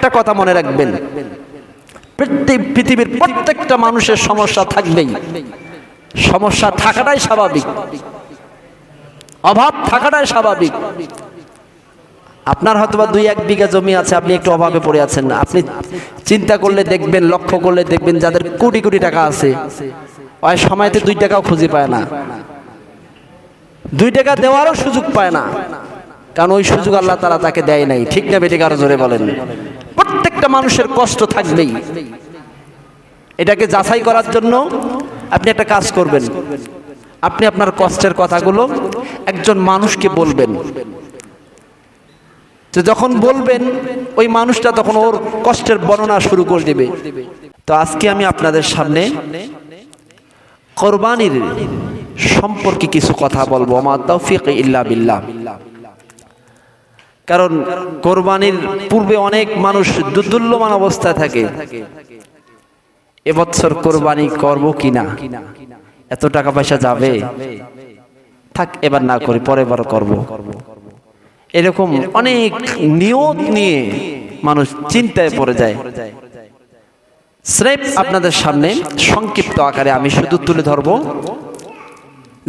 একটা কথা মনে রাখবেন, পৃথিবীর প্রত্যেকটা মানুষের সমস্যা থাকবেই। সমস্যা থাকাটাই স্বাভাবিক, অভাব থাকাটাই স্বাভাবিক। আপনার হয়তোবা 2-1 বিঘা জমি আছে, আপনি একটু অভাবে পড়ে আছেন। আপনি চিন্তা করলে দেখবেন, লক্ষ্য করলে দেখবেন, যাদের কোটি কোটি টাকা আছে ওই সময়তে 2 টাকাও খুঁজে পায় না, 2 টাকা দেওয়ারও সুযোগ পায় না, কারণ ওই সুযোগ আল্লাহ তাআলা তাকে দেয় নাই। ঠিক না বেঠিক? আরো জোরে বলেন। প্রত্যেকটা মানুষের কষ্ট থাকবেই। এটাকে যাচাই করার জন্য আপনি একটা কাজ করবেন, আপনি আপনার কষ্টের কথাগুলো একজন মানুষকে বলবেন। তো যখন বলবেন ওই মানুষটা তখন ওর কষ্টের বর্ণনা শুরু করে দেবে। তো আজকে আমি আপনাদের সামনে কোরবানির সম্পর্কে কিছু কথা বলবো। আমা তাওফীক ইল্লা বিল্লাহ। কারণ কোরবানির পূর্বে অনেক মানুষ দুর্দুল্যমান অবস্থায় থাকে, এবছর কোরবানি করব কিনা, এত টাকা পয়সা যাবে, থাক এবার না করি, পরের বার করব। এরকম অনেক নিয়ত নিয়ে মানুষ চিন্তায় পড়ে যায়। স্রেফ আপনাদের সামনে সংক্ষিপ্ত আকারে আমি শুধু তুলে ধরব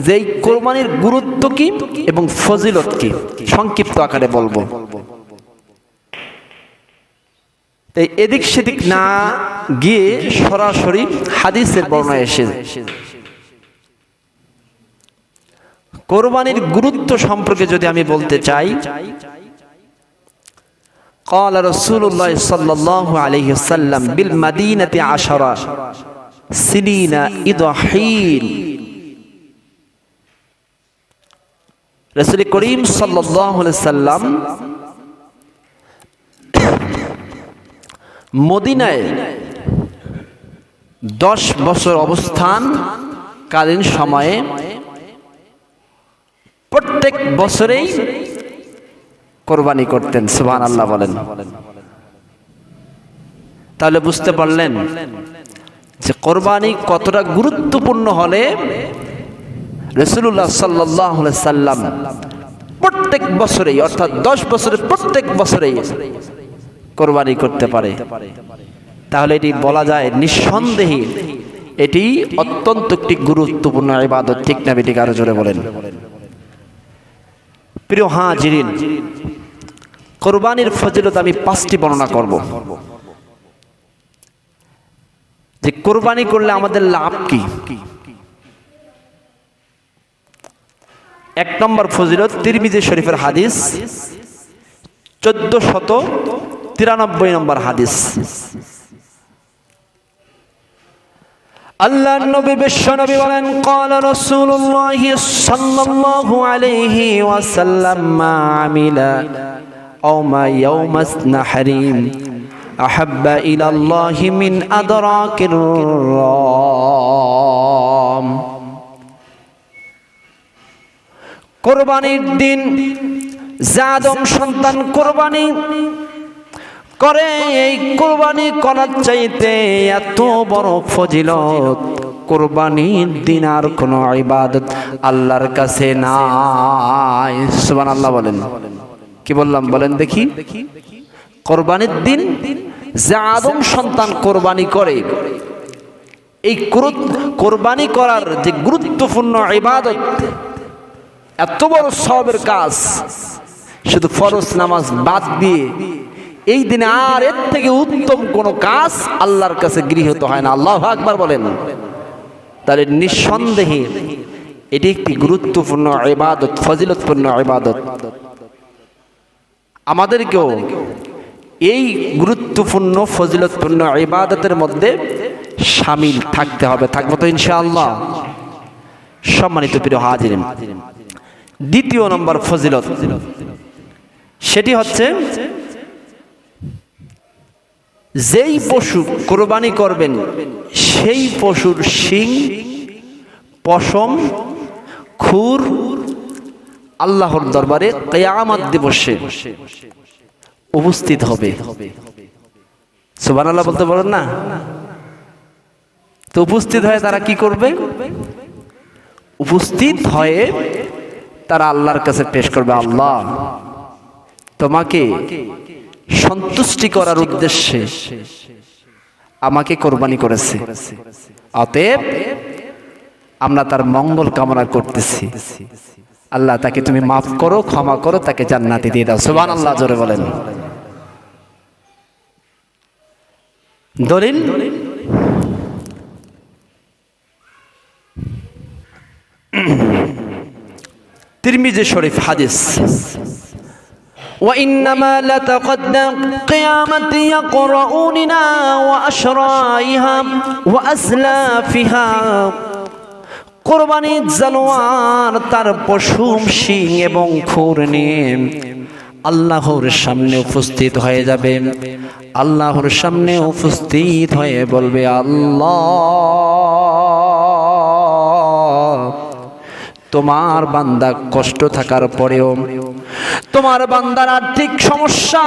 যে এই কোরবানির গুরুত্ব কি এবং ফজিলত কি, সংক্ষিপ্ত আকারে বলবো। তাই এদিক সেদিক না গিয়ে সরাসরি হাদিসের বর্ণনা এসে কোরবানির গুরুত্ব সম্পর্কে যদি আমি বলতে চাই, قال رسول الله صلى الله عليه وسلم بالمدينة 10 سنين يضحين। রাসূল করিম সাল্লাল্লাহু আলাইহি সাল্লাম মদিনায় 10 বছর অবস্থান কালীন সময়ে প্রত্যেক বছরেই কোরবানি করতেন। সুবহানাল্লাহ বলেন। তাহলে বুঝতে পারলেন যে কোরবানি কতটা গুরুত্বপূর্ণ হলে রাসূলুল্লাহ সাল্লাল্লাহু আলাইহি সাল্লাম প্রত্যেক বছরেই, অর্থাৎ 10 বছরের প্রত্যেক বছরেই কোরবানি করতে পারে। তাহলে এটি বলা যায় নিঃসন্দেহে এটি অত্যন্ত একটি গুরুত্বপূর্ণ ইবাদত। ঠিক না বেঠিক? আরো জোরে বলেন। প্রিয় হাজিরিন, কোরবানির ফজিলত আমি 5টি বর্ণনা করব যে কোরবানি করলে আমাদের লাভ কি। 1 নম্বর ফজিলত, তিরমিজি শরীফের হাদিস 1493 নম্বর হাদিস। আল্লাহ নবী বিশ্ব নবী বলেন, قال رسول الله صلى الله عليه وسلم ما عمل أو ما يوم النحر أحب إلى الله من أدراك الرام। কোরবানির দিন আদম সন্তান কোরবানি করে, এই কোরবানি করার চাইতে এত বড় ফজিলত কোরবানির দিন আর কোনো ইবাদত আল্লাহর কাছে নাই। সুবহানাল্লাহ বলেন। কি বললাম বলেন দেখি? কোরবানির দিন যে আদম সন্তান কোরবানি করে, এই কোরবানি করার যে গুরুত্বপূর্ণ ইবাদত, এত বড় সওয়াবের কাজ, শুধু ফরজ নামাজ বাদ দিয়ে এই দিনে আর এর থেকে উত্তম কোন কাজ আল্লাহর কাছে গৃহীত হয় না। আল্লাহু আকবার বলেন। তাহলে নিঃসন্দেহে এটি একটি গুরুত্বপূর্ণ ইবাদত, ফজিলতপূর্ণ ইবাদত। আমাদেরকেও এই গুরুত্বপূর্ণ ফজিলতপূর্ণ ইবাদতের মধ্যে শামিল থাকতে হবে। থাকবো তো ইনশাআল্লাহ। সম্মানিত প্রিয় হাজিরিন, 2 নম্বর ফজিলত, সেটি হচ্ছে যেই পশু কোরবানি করবেন সেই পশুর শিং, পশম, খুর আল্লাহর দরবারে কিয়ামত দিবসে উপস্থিত হবে। সুবহানাল্লাহ বলতে বলেন না? তো উপস্থিত হয়ে তারা কি করবে? উপস্থিত হয়ে তারা আল্লাহর কাছে পেশ করবে, আল্লাহ তোমাকে সন্তুষ্টি করার উদ্দেশ্যে আমাকে কোরবানি করেছে। অতএব আমরা তার মঙ্গল কামনা করতেছি। আল্লাহ তাকে তুমি মাফ করো, ক্ষমা করো, তাকে জান্নাতে দিয়ে দাও। সুবহানাল্লাহ, জোরে বলেন। দলিল তিরমিজি শরীফ হাদিস, وإنما لتقدم قيامة يقرؤوننا وأشرائها وأسلافها। কোরবানির জানোয়ার তার পশম, শিং এবং খুর নিয়ে আল্লাহর সামনে উপস্থিত হয়ে যাবে। আল্লাহর সামনে উপস্থিত হয়ে বলবে, আল্লাহ, তোমার বান্দা কষ্ট থাকার পরেও, তোমার বান্দার আর্থিক সমস্যা,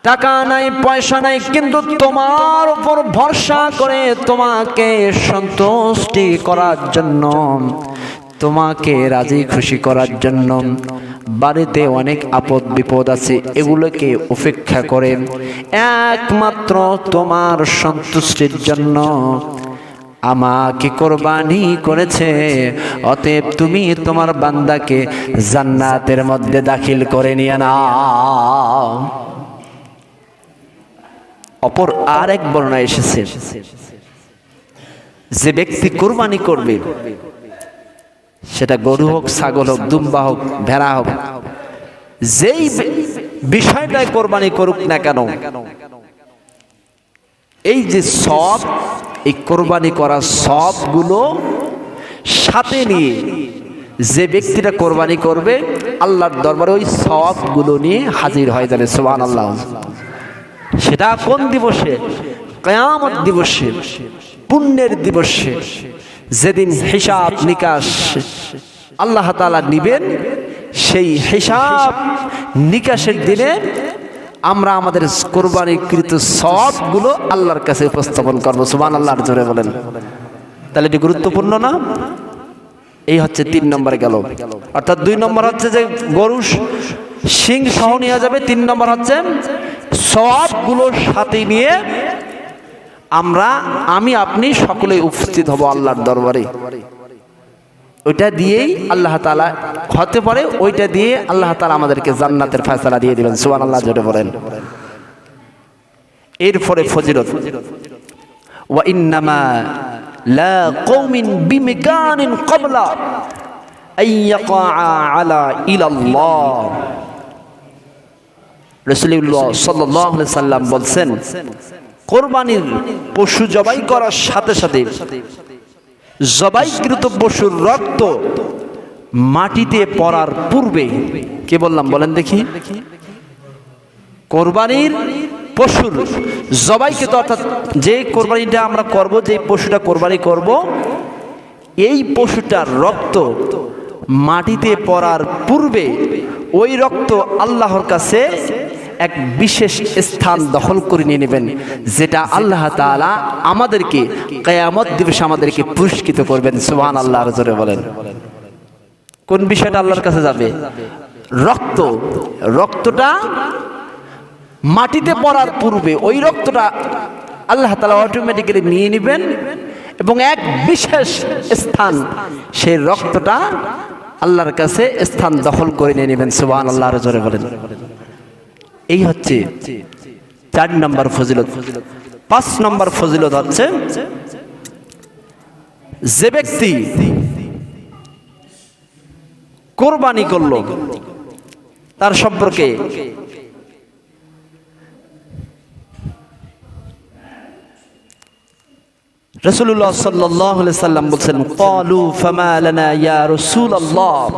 টাকা নাই, পয়সা নাই, কিন্তু তোমার উপর ভরসা করে তোমাকে সন্তুষ্টি করার জন্য, তোমাকে রাজি খুশি করার জন্য বাড়িতে অনেক আপদ বিপদ আছে, এগুলোকে উপেক্ষা করে একমাত্র তোমার সন্তুষ্টির জন্য আমাকে কোরবানি করেছে। অতএব তুমি তোমার বান্দাকে জান্নাতের মধ্যে দাখিল করে নিয়ে নাও। অপর আরেক বর্ণনা এসেছে, যে ব্যক্তি কোরবানি করবে, সেটা গরু হোক, ছাগল হোক, দুম্বা হোক, ভেড়া হোক, যেই বিষয়টাই কোরবানি করুক না কেন, এই যে সব, এই কোরবানি করা সবগুলো সাথে নিয়ে যে ব্যক্তিটা কোরবানি করবে, আল্লাহর দরবারে ওই সবগুলো নিয়ে হাজির হয়ে যাবে। সুবহানাল্লাহ। সেটা কোন দিবসে? কিয়ামত দিবসে, পুণ্যের দিবসে, যেদিন হিসাব নিকাশ আল্লাহ তাআলা নিবেন। সেই হিসাব নিকাশের দিনে আমরা আমাদের কোরবানিকৃত সবগুলো আল্লাহর কাছে উপস্থাপন করবো। সুবহানাল্লাহ, জোরে বলেন। তাহলে এটি গুরুত্বপূর্ণ না? এই হচ্ছে 3 নম্বরে গেল। অর্থাৎ 2 নম্বর হচ্ছে যে গরু শিং সহ নিয়ে যাবে। 3 নম্বর হচ্ছে সবগুলোর সাথে নিয়ে আমি আপনি সকলে উপস্থিত হব আল্লাহর দরবারে। ওইটা দিয়েই আল্লাহ তাআলা হতে পারে, ওইটা দিয়ে আল্লাহ তাআলা আমাদেরকে জান্নাতের ফয়সালা দিয়ে দিবেন। সুবহানাল্লাহ, জোরে বলেন। এরপরে ফজিলত, ওয়া ইন্নামা লা কওমিন বিমিকানিন ক্বাবলা আইয়াকা আলা ইলাল্লাহ। রাসূলুল্লাহ সাল্লাল্লাহু আলাইহি সাল্লাম বলছেন, কোরবানির পশু জবাই করার সাথে সাথে জবাইকৃত পশুর রক্ত মাটিতে পড়ার পূর্বে, কে বললাম বলেন দেখি, কোরবানির পশুর জবাইকৃত, অর্থাৎ যে কোরবানিটা আমরা করব, যে পশুটা কোরবানি করব, এই পশুটার রক্ত মাটিতে পড়ার পূর্বে ওই রক্ত আল্লাহর কাছে এক বিশেষ স্থান দখল করে নিয়ে নেবেন, যেটা আল্লাহ তাআলা আমাদেরকে কিয়ামত দিবসে আমাদেরকে পুরস্কৃত করবেন। সুবহানাল্লাহ, জোরে বলেন। কোন বিষয়টা আল্লাহর কাছে যাবে? রক্তটা মাটিতে পড়ার পূর্বে ওই রক্তটা আল্লাহ তাআলা অটোমেটিক্যালি নিয়ে নেবেন এবং এক বিশেষ স্থান, সেই রক্তটা আল্লাহর কাছে স্থান দখল করে নিয়ে নেবেন। সুবহানাল্লাহ, জোরে বলেন। এই হচ্ছে 4 নম্বর ফজিলত। 5 নম্বর ফজিলত হচ্ছে, যে ব্যক্তি কোরবানি করলো তার সম্পর্কে রাসূলুল্লাহ সাল্লাল্লাহু আলাইহি সাল্লাম বলেন, ক্বালু ফামা লানা ইয়া রাসূলুল্লাহ,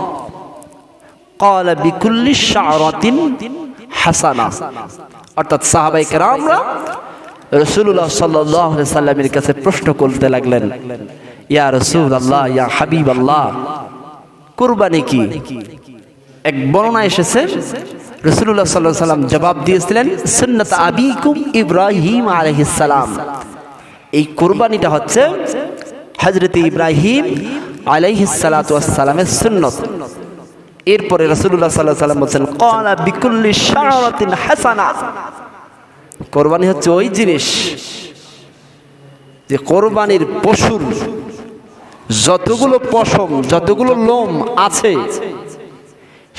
ক্বালা বিকুল্লি শা'রাতিন হাসানা। অর্থাৎ সাহাবায়ে কেরামরা রাসূলুল্লাহ সাল্লাল্লাহু আলাইহি সাল্লামের কাছে প্রশ্ন করতে লাগলেন, ইয়া রাসূলুল্লাহ, ইয়া হাবিবাল্লাহ, কুরবানি কি? এক বর্ণনা এসেছে রাসূলুল্লাহ সাল্লাল্লাহু আলাইহি সাল্লাম জবাব দিয়েছিলেন, সুন্নাত আবিকুম ইব্রাহিম আলাইহিস সালাম। এই কুরবানিটা হচ্ছে হযরত ইব্রাহিম আলাইহিস সালাতু ওয়াস সালামের সুন্নাত। এরপরে রাসূলুল্লাহ সাল্লাল্লাহু আলাইহি ওয়াসাল্লাম বলেন ক্বালা বিকুল্লি শারাতিন হাসানা। কুরবানি হচ্ছে ওই জিনিস যে কোরবানির পশুর যতগুলো পশম, যতগুলো লোম আছে,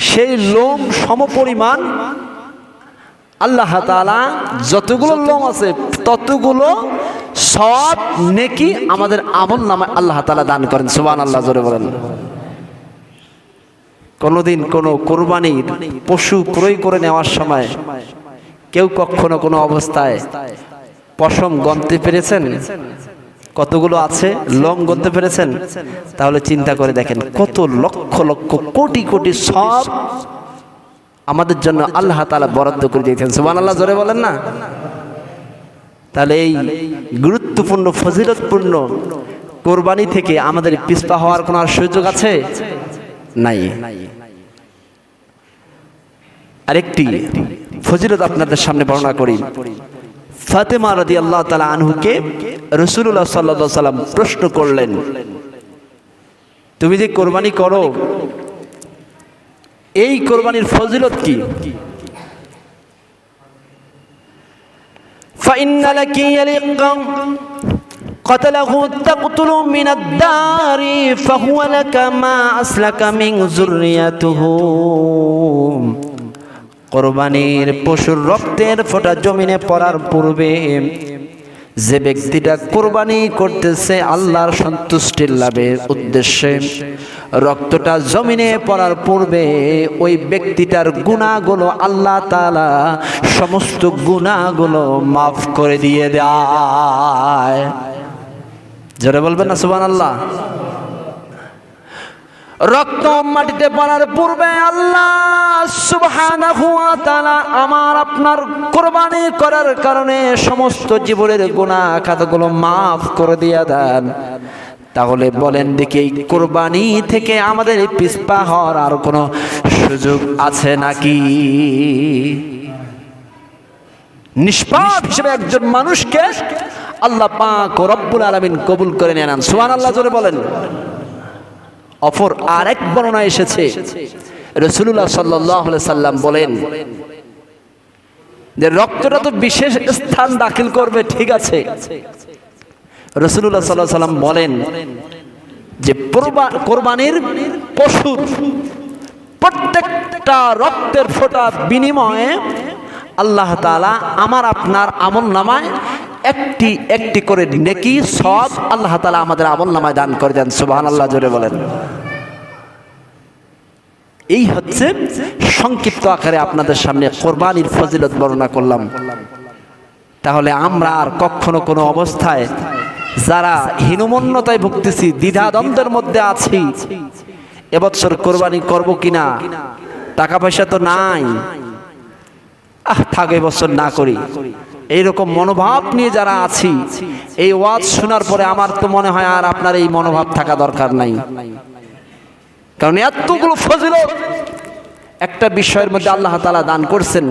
সেই লোম সমপরিমাণ আল্লাহ তাআলা যতগুলো লোম আছে ততগুলো সব নেকি আমাদের আমলনামায় আল্লাহ তাআলা দান করেন। সুবহানাল্লাহ, জোরে বলেন। কোনোদিন কোনো কোরবানির পশু ক্রয় করে নেওয়ার সময় কেউ কখনো কোনো অবস্থায় পশম গণতে পেরেছেন? কতগুলো আছে লোম গণতে পেরেছেন? তাহলে চিন্তা করে দেখেন কত লক্ষ লক্ষ কোটি কোটি সব আমাদের জন্য আল্লাহ তাআলা বরাদ্দ করে দিয়েছেন। সুবহানাল্লাহ, জোরে বলেন না। তাহলে এই গুরুত্বপূর্ণ ফজিলতপূর্ণ কোরবানি থেকে আমাদের পিছপা হওয়ার কোনো আর সুযোগ আছে? নাই। আরেকটি ফজিলত আপনাদের সামনে বর্ণনা করি। ফাতেমা রাদিয়াল্লাহু তাআলা আনহুকে রাসূলুল্লাহ সাল্লাল্লাহু আলাইহি ওয়াসাল্লাম প্রশ্ন করলেন, তুমি যে কোরবানি করো এই কোরবানির ফজিলত কি? ফাইন্না লাকি ইয়ালিকা قتله تقتل من الدار فهو لك ما أسلك من ذريته। কোরবানির পশুর রক্তের ফোঁটা জমিনে পড়ার পূর্বে যে ব্যক্তিটা কোরবানি করতেছে আল্লাহর সন্তুষ্টি লাভের উদ্দেশ্যে, রক্তটা জমিনে পড়ার পূর্বে ওই ব্যক্তিটার গুনাহগুলো আল্লাহ তাআলা সমস্ত গুনাহগুলো মাফ করে দিয়ে দেয়। যারা বলবেন না সুবহানাল্লাহ। রক্ত মাটিতে পড়ার পূর্বে আল্লাহ সুবহানাহু ওয়া তাআলা আমার আপনার কোরবানি করার কারণে সমস্ত জীবনের গুনাহ খাতাগুলো মাফ করে দিয়ে দেন। তাহলে বলেন দেখি এই কোরবানি থেকে আমাদের পিছপা হওয়ার আর কোনো সুযোগ আছে নাকি? নিষ্পাপ হিসেবে একজন মানুষকে আল্লাহ পাক রব্বুল আলামিন কবুল করে নেন। সুবহানাল্লাহ, জোরে বলেন। অপর আরেক বর্ণনা এসেছে রাসূলুল্লাহ সাল্লাল্লাহু আলাইহি সাল্লাম বলেন যে রক্তটা তো বিশেষ স্থান দাখিল করবে, ঠিক আছে। রাসূলুল্লাহ সাল্লাল্লাহু আলাইহি সাল্লাম বলেন যে কোরবানির পশুর প্রত্যেকটা রক্তের ফোঁটা বিনিময়ে আল্লাহ তাআলা আমার আপনার আমলনামায় একটি একটি করে নেকি সব আল্লাহ তাআলা আমাদের আমলনামায় দান করে দেন। সুবহানাল্লাহ, জোরে বলেন। এই হচ্ছে সংক্ষিপ্ত আকারে আপনাদের সামনে কোরবানির ফজিলত বর্ণনা করলাম। তাহলে আমরা আর কখনো কোনো অবস্থায় যারা হীনমন্যতায় ভুগতেছি, দ্বিধাদ্বন্দ্বের মধ্যে আছি, এবছর কোরবানি করব কিনা, টাকা পয়সা তো নাই, থাক এবছর না করি, এইরকম মনোভাব নিয়ে যারা আছি, এই ওয়াজ শোনার পরে আমার তো মনে হয় আর আপনার এই মনোভাব থাকা দরকার নাই। কারণ এতগুলো ফজিলত একটা বিষয়ের মধ্যে আল্লাহ তাআলা দান করছেন।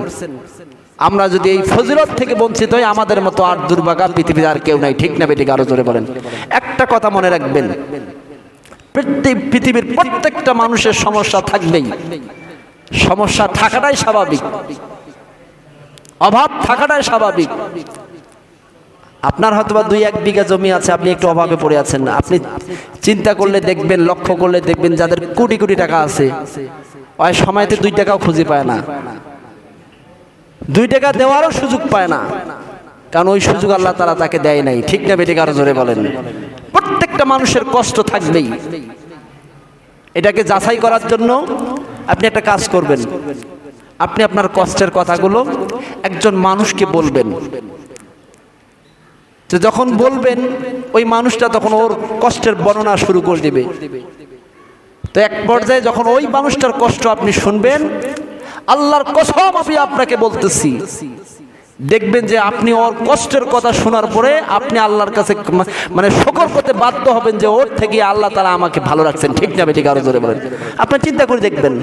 আমরা যদি এই ফজিলত থেকে বঞ্চিত হই, আমাদের মতো আর দুর্ভাগা পৃথিবীতে আর কেউ নাই, ঠিক না বেঠিক? আরো জোরে বলেন। একটা কথা মনে রাখবেন, পৃথিবীর প্রত্যেকটা মানুষের সমস্যা থাকবেই। সমস্যা থাকাটাই স্বাভাবিক, অভাব থাকাটাই স্বাভাবিক। আপনার হয়তোবা 2-1 বিঘা জমি আছে, আপনি একটু অভাবে পড়ে আছেন। আপনি চিন্তা করলে দেখবেন, লক্ষ্য করলে দেখবেন যাদের কোটি কোটি টাকা আছে ওই সময়তে 2 টাকাও খুঁজে পায় না, 2 টাকা দেওয়ারও সুযোগ পায় না, কারণ ওই সুযোগ আল্লাহ তাআলা তাকে দেয় নাই, ঠিক না বেঠিক? আরো জোরে বলেন। প্রত্যেকটা মানুষের কষ্ট থাকবেই। এটাকে যাচাই করার জন্য আপনি একটা কাজ করবেন, আপনি আপনার কষ্টের কথাগুলো একজন মানুষকে বলবেন। তো যখন বলবেন ওই মানুষটা তখন ওর কষ্টের বর্ণনা শুরু করে দিবে। তো এক পর্যায়ে যখন ওই মানুষটার কষ্ট আপনি শুনবেন, আল্লাহর কসম আমি আপনাকে বলতেছি, দেখবেন যে আপনি ওর কষ্টের কথা শোনার পরে আপনি আল্লাহর কাছে মানে শুকর করতে বাধ্য হবেন যে ওর থেকে আল্লাহ তাআলা আমাকে ভালো রাখছেন, ঠিক না বেঠিক? আরো জোরে বলেন। আপনি চিন্তা করে দেখবেন,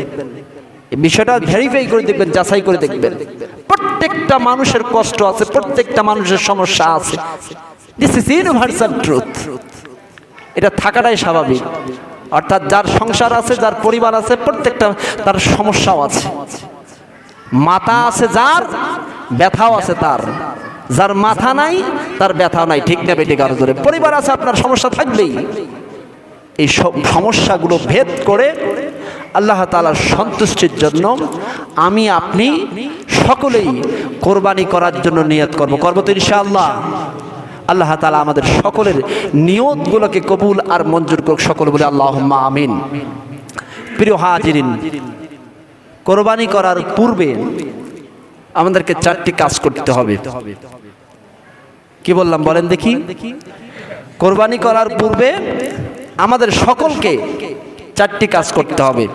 এই বিষয়টা ভেরিফাই করে দেখবেন, যাচাই করে দেখবেন। প্রত্যেকটা মানুষের কষ্ট আছে, প্রত্যেকটা মানুষের সমস্যা আছে। This is universal truth. এটা থাকাটাই স্বাভাবিক। অর্থাৎ যার সংসার আছে, যার পরিবার আছে, প্রত্যেকটা তার সমস্যাও আছে। মাথা আছে যার, ব্যথাও আছে তার। যার মাথা নাই তার ব্যথাও নাই, ঠিক না বেটি কারো জোরে? পরিবার আছে, আপনার সমস্যা থাকবেই। এই সব সমস্যাগুলো ভেদ করে আল্লাহ তাআলার সন্তুষ্টির জন্য আমি আপনি সকলেই কোরবানি করার জন্য নিয়ত করব তো ইনশাআল্লাহ। আল্লাহ তাআলা আমাদের সকলের নিয়তগুলোকে কবুল আর মঞ্জুর করুক, সকলে বলে আল্লাহুম্মা আমিন। প্রিয় হাজিরিন, কোরবানি করার পূর্বে আমাদেরকে 4টি কাজ করতে হবে। কি বললাম বলেন দেখি? কোরবানি করার পূর্বে আমাদের সকলকে 4টি কাজ করতে হবে।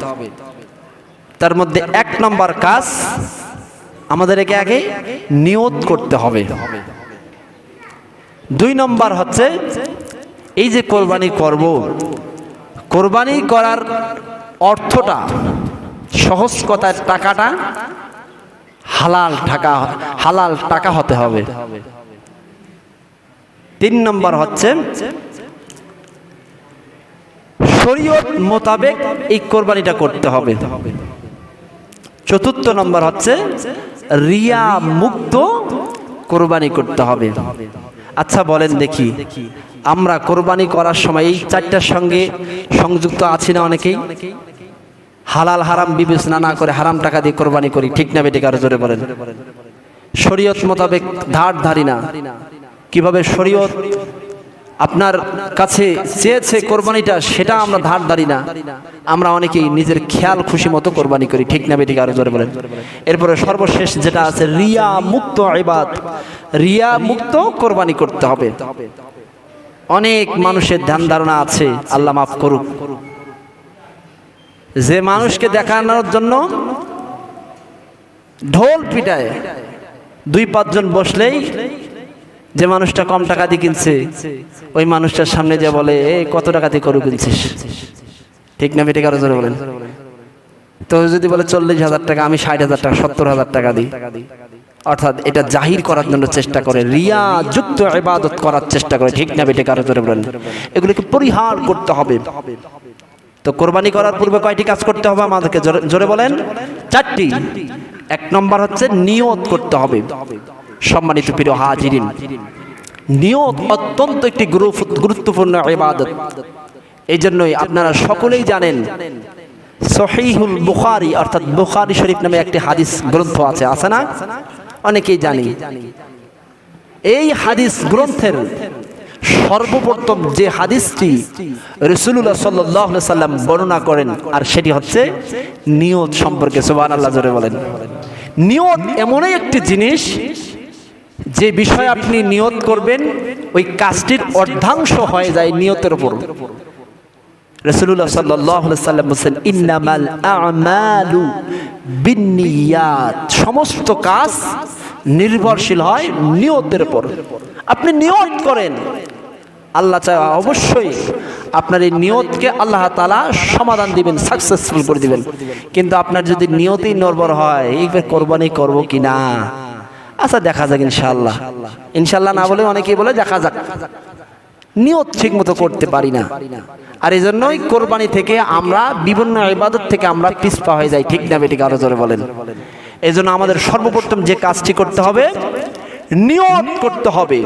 তার মধ্যে 1 নম্বর কাজ, আমাদেরকে আগে নিয়ত করতে হবে। 2 নম্বর হচ্ছে এই যে কোরবানি করব, কোরবানি করার অর্থটা, সহজ কথায় টাকাটা হালাল টাকা হতে হবে। 3 নম্বর হচ্ছে শরীয়ত মোতাবেক এই কোরবানিটা করতে হবে। 4 নম্বর হচ্ছে রিয়া মুক্ত কোরবানি করতে হবে। আচ্ছা বলেন দেখি, আমরা কোরবানি করার সময় এই 4টার সঙ্গে সংযুক্ত আছি না অনেকেই? হালাল হারাম বিবেচনা না করে হারাম টাকা দিয়ে কোরবানি করি, ঠিক না বেটি কারো জোরে বলেন? শরীয়ত মোতাবেক ধারি না। কিভাবে শরীয়ত আপনার কাছে চেয়েছে কোরবানিটা, সেটা আমরা ধারি না। আমরা অনেকেই নিজের খেয়াল খুশি মতো কোরবানি করি, ঠিক না বেটি কারো জোরে বলেন? এরপরে সর্বশেষ যেটা আছে রিয়া মুক্ত ইবাদত, রিয়া মুক্ত কোরবানি করতে হবে। অনেক মানুষের ধ্যান ধারণা আছে, আল্লাহ মাফ করুক, যে মানুষকে দেখানোর জন্য ঢোল পিটায়, 2-5 জন বসলেই যে মানুষটা কম টাকা দিয়ে কিনছে ওই মানুষটার সামনে যে বলে কত টাকা দিয়ে গরু কিনছিস, ঠিক না বেটি কারো জোরে বলেন? তো যদি বলে 40,000 টাকা, আমি 60,000 টাকা 70,000 টাকা দিই, অর্থাৎ এটা জাহির করার জন্য চেষ্টা করে, রিয়া যুক্ত ইবাদত করার চেষ্টা করে, ঠিক না বেটি কারো জোরে বলেন? এগুলোকে পরিহার করতে হবে। তো কোরবানি করার পূর্বে কয়টি কাজ করতে হবে আমাদেরকে? জোরে বলেন। 4টি। 1 নম্বর হচ্ছে নিয়ত করতে হবে। সম্মানিত প্রিয় হাজিরিন, নিয়ত অত্যন্ত একটি গুরুত্বপূর্ণ ইবাদত। এই জন্যই আপনারা সকলেই জানেন সহিহুল বুখারী অর্থাৎ বুখারী শরীফ নামে একটি হাদিস গ্রন্থ আছে না? অনেকেই জানি। এই হাদিস গ্রন্থের সর্বপ্রথম যে হাদিসটি রাসূলুল্লাহ সাল্লাল্লাহু আলাইহি সাল্লাম বর্ণনা করেন, আর সেটি হচ্ছে নিয়ত সম্পর্কে। সুবহানাল্লাহ জোরে বলেন। নিয়ত এমনই একটি জিনিস, যে বিষয়ে আপনি নিয়ত করবেন ওই কাজটির অর্ধাংশ হয়ে যায় নিয়তের উপর। রাসূলুল্লাহ সাল্লাল্লাহু আলাইহি সাল্লাম বলেন, ইন্নামাল আ'মালু বিন্নিয়াত, সমস্ত কাজ নির্ভরশীল হয় নিয়তের উপর। আপনি নিয়ত করেন, আল্লাহ চায় অবশ্যই আপনার এই নিয়তকে আল্লাহ তাআলা সমাধান দিবেন, সাকসেসফুল করে দিবেন। কিন্তু আপনার যদি নিয়তই নড়বড় হয়, এইবার কোরবানি করব কিনা, আচ্ছা দেখা যাক ইনশাআল্লাহ, ইনশাআল্লাহ না বলে অনেকেই বলে দেখা যাক, নিয়ত ঠিক মতো করতে পারি না। আর এই জন্যই কোরবানি থেকে আমরা বিভিন্ন ইবাদত থেকে আমরা পিছপা হয়ে যাই, ঠিক না বেটি কারো জোরে বলেন? এই জন্য আমাদের সর্বপ্রথম যে কাজটি করতে হবে, নিয়ত করতে হবে।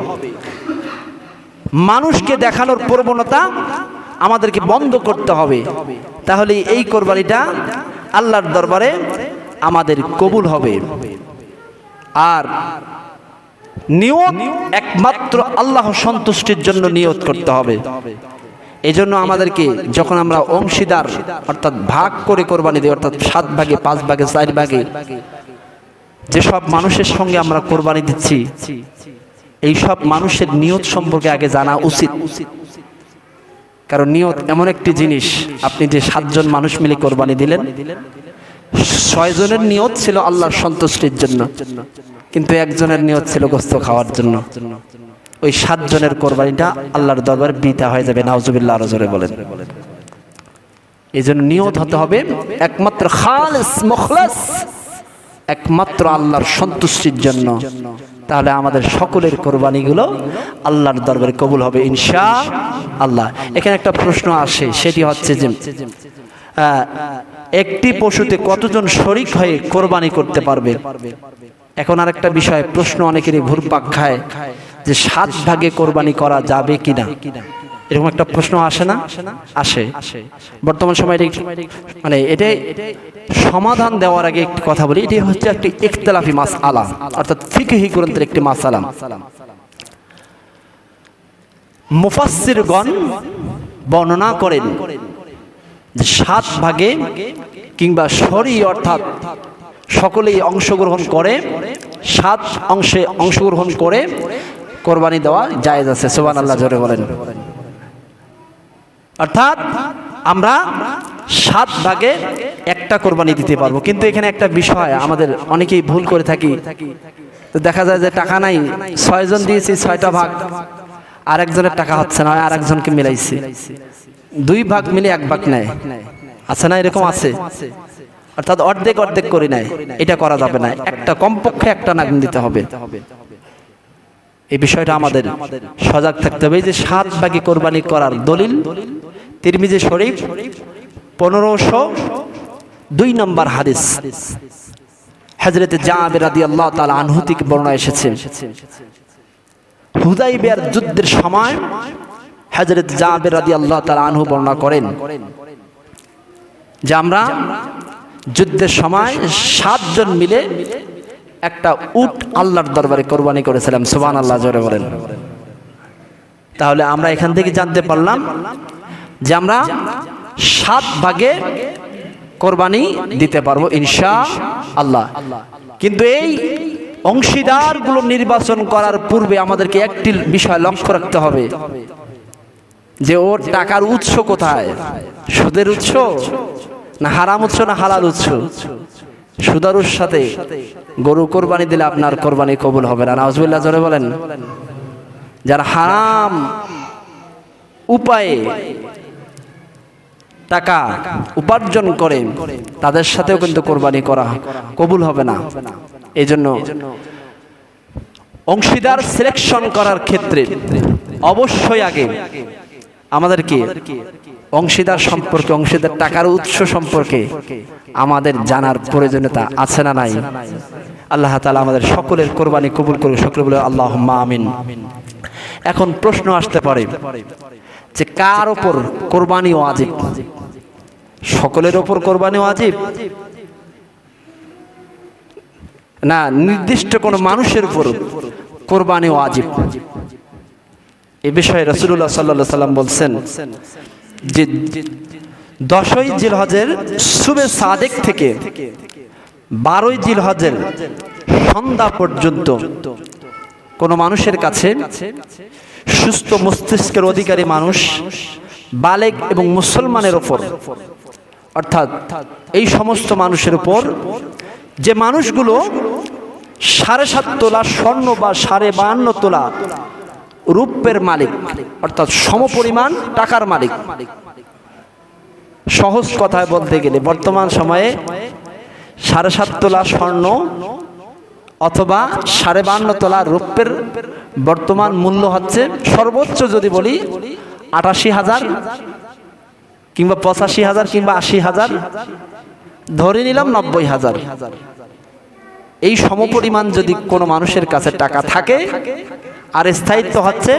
মানুষকে দেখানোর প্রবণতা আমাদেরকে বন্ধ করতে হবে, তাহলে এই কোরবানিটা আল্লাহর দরবারে আমাদের কবুল হবে। আর নিয়ত একমাত্র আল্লাহ সন্তুষ্টির জন্য নিয়ত করতে হবে। এই জন্য আমাদেরকে যখন আমরা অংশীদার অর্থাৎ ভাগ করে কোরবানি দিই, অর্থাৎ 7 ভাগে 5 ভাগে 4 ভাগে যেসব মানুষের সঙ্গে আমরা কোরবানি দিচ্ছি, এই সব মানুষের নিয়ত সম্পর্কে আগে জানা উচিত। কারণ নিয়ত এমন একটি জিনিস, আপনি যে 7 জন মানুষ মিলে কোরবানি দিলেন, 6 জনের নিয়ত ছিল আল্লাহর সন্তুষ্টির জন্য, কিন্তু একজনের নিয়ত ছিল গোশত খাওয়ার জন্য। ওই 7 জনের কোরবানিটা আল্লাহর দরবারে বৃথা হয়ে যাবে, নাউজুবিল্লাহ আরো জোরে বলেন। এই জন্য নিয়ত হতে হবে একমাত্র খালিস মুখলাস একমাত্র আল্লাহর সন্তুষ্টির জন্য, তাহলে আমাদের সকলের কোরবানিগুলো আল্লাহর দরবারে কবুল হবে ইনশাআল্লাহ। এখানে একটা প্রশ্ন আসে, সেটি হচ্ছে যে একটি পশুতে কতজন শরীক হয়ে কোরবানি করতে পারবে? এখন আরেকটা বিষয়, প্রশ্ন অনেকেরই ঘুরপাক খায় যে 7 ভাগে কোরবানি করা যাবে কিনা, এরকম একটা প্রশ্ন আসে না? আসে। বর্তমান সময়ে মানে এটাই সমাধান দেওয়ার আগে একটি কথা বলি, এটি হচ্ছে একটি ইখতিলাফি মাসআলা, অর্থাৎ ফিকহি গ্রন্থের একটি মাসআলা। মুফাসসিরগণ বর্ণনা করেন যে 7 ভাগে কিংবা শরী, অর্থাৎ সকলেই অংশগ্রহণ করে 7 অংশে অংশগ্রহণ করে কোরবানি দেওয়া জায়েজ আছে। সুবহানাল্লাহ, জোরে বলেন। অর্থাৎ আমরা 7 ভাগে একটা কোরবানি দিতে পারবো। কিন্তু এখানে একটা বিষয় আমাদের অনেকেই ভুল করে থাকি, তো দেখা যায় যে টাকা নাই, 6 জন দিয়েছি 6টা ভাগ, আর একজনের টাকা হচ্ছে না, আর একজনকে মিলাইছি, 2 ভাগ মিলে 1 ভাগ নেয়, আছে না? এরকম আছে। অর্থাৎ অর্ধেক অর্ধেক করে নেয়, এটা করা যাবে না, একটা কমপক্ষে একটা নাগ দিতে হবে। এই বিষয়টা আমাদের সজাগ থাকতে হবে। এই যে 7 ভাগে কোরবানি করার দলিল তিরমিজি শরীফ 1502 নম্বর হাদিস, হযরত জাবের রাদিয়াল্লাহু তাআলা আনহু থেকে বর্ণনা এসেছে। হুদাইবিয়ার যুদ্ধের সময় হযরত জাবের রাদিয়াল্লাহু তাআলা আনহু বর্ণনা করেন যে আমরা যুদ্ধের সময় 7 জন মিলে একটা উট আল্লাহর দরবারে কোরবানি করেছিলাম। সুবহানাল্লাহ, জোরে বলেন। তাহলে আমরা এখান থেকে জানতে পারলাম যে আমরা 7 ভাগে কোরবানি দিতে পারবো ইনশাআল্লাহ। কিন্তু এই অংশীদারগুলো নির্বাচন করার পূর্বে আমাদেরকে একটি বিষয় লক্ষ্য রাখতে হবে যে ওর টাকার উৎস কোথায়, সুদের উৎস না হারাম উৎস না হালাল উৎস? সুদারুর সাথে গরু কোরবানি দিলে আপনার কোরবানি কবুল হবে না। নাউজুবিল্লাহ, জোরে বলেন। যারা হারাম উপায়ে টাকা উপার্জন করে তাদের সাথেও কিন্তু কোরবানি করা কবুল হবে না। এই জন্য অংশীদার সিলেকশন করার ক্ষেত্রে অবশ্যই আগে আমাদেরকে অংশীদার সম্পর্কে, অংশীদার টাকার উৎস সম্পর্কে আমাদের জানার প্রয়োজনীয়তা আছে না নাই? আল্লাহ তাআলা আমাদের সকলের কোরবানি কবুল করুন, সকলে বলে আল্লাহুম্মা আমিন। এখন প্রশ্ন আসতে পারে যে কার উপর কোরবানি ওয়াজিব? সকলের উপর কোরবানি ওয়াজিব না নির্দিষ্ট কোনো মানুষের উপর কোরবানি ওয়াজিব? এই বিষয়ে রাসূলুল্লাহ সাল্লাল্লাহু আলাইহি ওয়াসাল্লাম বলছেন যে 10ই জিলহজের সুবে সাদেক থেকে 12ই জিলহজের সন্ধ্যা পর্যন্ত কোন মানুষের কাছে সুস্থ মস্তিষ্কের অধিকারী মানুষ, বালেগ এবং মুসলমানের উপর, অর্থাৎ এই সমস্ত মানুষের উপর যে মানুষগুলো 7.5 তোলা স্বর্ণ বা 52.5 তোলা রূপের মালিক, অর্থাৎ সমপরিমাণ টাকার মালিক। সহজ কথায় বলতে গেলে বর্তমান সময়ে 7.5 তোলা স্বর্ণ অথবা 52.5 তোলা রূপের বর্তমান মূল্য হচ্ছে সর্বোচ্চ যদি বলি 88,000 কিংবা 85,000 কিংবা 80,000, ধরে নিলাম 90,000। এই সমপরিমাণ যদি কোনো মানুষের কাছে টাকা থাকে আর স্থায়িত্ব হচ্ছে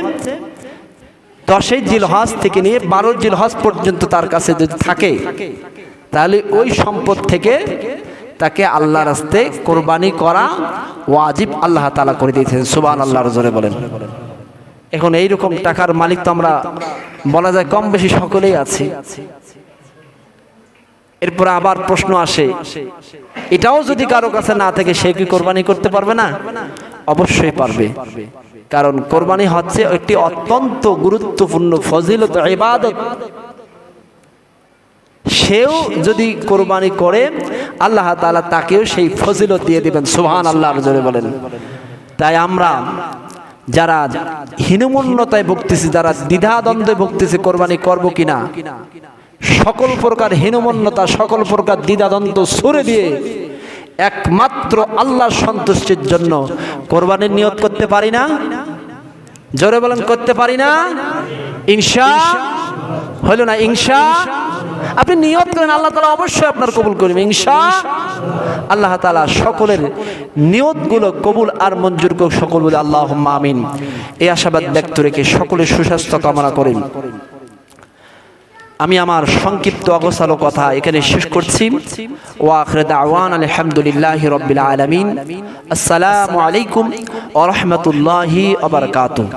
10ই জিলহজ থেকে নিয়ে 12 জিলহজ পর্যন্ত তার কাছে যদি থাকে, তাহলে ওই সম্পদ থেকে তাকে আল্লাহর রাস্তে কোরবানি করা ওয়াজিব আল্লাহ তাআলা করে দিয়েছেন। সুবহানাল্লাহ, জোরে বলেন। এখন এইরকম টাকার মালিক তো আমরা বলা যায় কম বেশি সকলেই আছি। এরপর আবার প্রশ্ন আসে, এটাও যদি কারো কাছে না থাকে সে কি কোরবানি করতে পারবে না? অবশ্যই পারবে, কারণ কোরবানি হচ্ছে একটি অত্যন্ত গুরুত্বপূর্ণ ফজিলত ইবাদত। সেও যদি কোরবানি করে আল্লাহ তাআলা তাকেও সেই ফজিলত দিয়ে দিবেন। সুবহানাল্লাহ, জোরে বলেন। তাই আমরা যারা হীনমন্যতায় ভুগতেছি, যারা দ্বিধাদ্বন্দ্বে ভুগতেছি কোরবানি করব কিনা, সকল প্রকার হীনমন্যতা, সকল প্রকার দ্বিধাদ্বন্দ্ব সরে দিয়ে একমাত্র আল্লাহর সন্তুষ্টির জন্য কোরবানির নিয়ত করতে পারি না? জোরে বলেন, করতে পারি না? ইনশা হলো না? ইনশা আপনি নিয়ত করেন, আল্লাহ তাআলা অবশ্যই আপনার কবুল করবেন ইনশা আল্লাহ তাআলা। সকলের নিয়তগুলো কবুল আর মঞ্জুর করুক, সকল বলে আল্লাহুম্মা আমিন। এই আশাবাদ ব্যক্ত রেখে সকলের সুস্বাস্থ্য কামনা করেন। আমি আমার সংক্ষিপ্ত অগোছালো কথা এখানে শেষ করছি। ওয়া আখিরু দাওয়ানা আলহামদুলিল্লাহি রাব্বিল আলামিন। আসসালামু আলাইকুম ওয়া রাহমাতুল্লাহি ওয়া বারাকাতুহু।